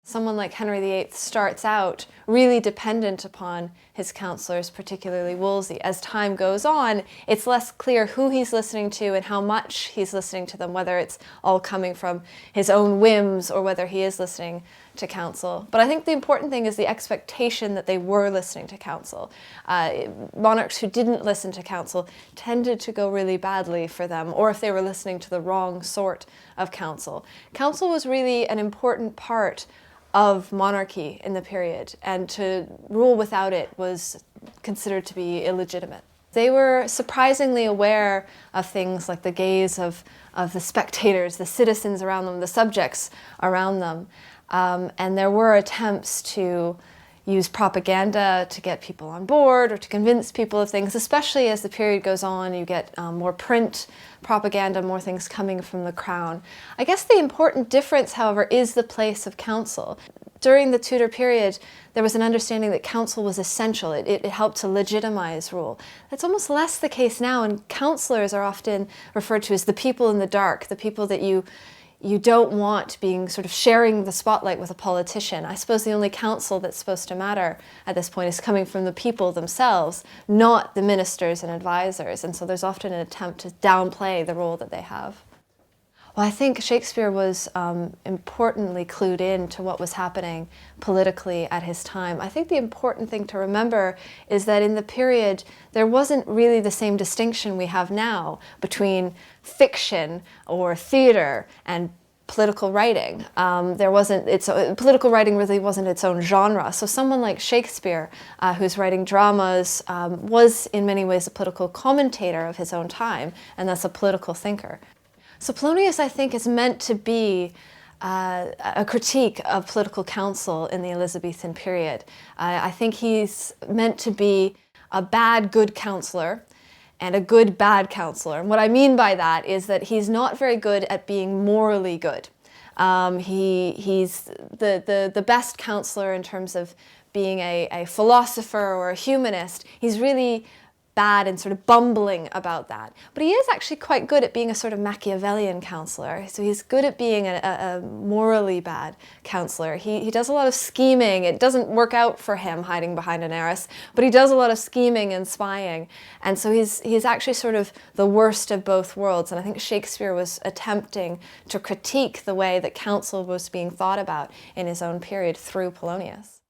Someone like Henry VIII starts out really dependent upon his counselors, particularly Wolsey. As time goes on, it's less clear who he's listening to and how much he's listening to them, whether it's all coming from his own whims or whether he is listening to counsel. But I think the important thing is the expectation that they were listening to counsel. Monarchs who didn't listen to counsel tended to go really badly for them, or if they were listening to the wrong sort of counsel. Counsel was really an important part of monarchy in the period, and to rule without it was considered to be illegitimate. They were surprisingly aware of things like the gaze of the spectators, the citizens around them, the subjects around them. And there were attempts to use propaganda to get people on board or to convince people of things, especially as the period goes on. You get more print propaganda, more things coming from the crown. I guess the important difference, however, is the place of counsel. During the Tudor period, there was an understanding that counsel was essential. It helped to legitimize rule. That's almost less the case now, and counselors are often referred to as the people in the dark, the people that you don't want being sort of sharing the spotlight with a politician. I suppose the only counsel that's supposed to matter at this point is coming from the people themselves, not the ministers and advisors. And so there's often an attempt to downplay the role that they have. Well, I think Shakespeare was importantly clued in to what was happening politically at his time. I think the important thing to remember is that in the period, there wasn't really the same distinction we have now between fiction or theater and political writing. Political writing really wasn't its own genre. So someone like Shakespeare, who's writing dramas, was in many ways a political commentator of his own time, and thus a political thinker. So Polonius, I think, is meant to be a critique of political counsel in the Elizabethan period. I think he's meant to be a bad good counselor and a good bad counselor. And what I mean by that is that he's not very good at being morally good. He's the best counselor in terms of being a philosopher or a humanist. He's really bad and sort of bumbling about that. But he is actually quite good at being a sort of Machiavellian counselor. So he's good at being a morally bad counselor. He does a lot of scheming. It doesn't work out for him hiding behind an heiress, but he does a lot of scheming and spying. And so he's actually sort of the worst of both worlds. And I think Shakespeare was attempting to critique the way that counsel was being thought about in his own period through Polonius.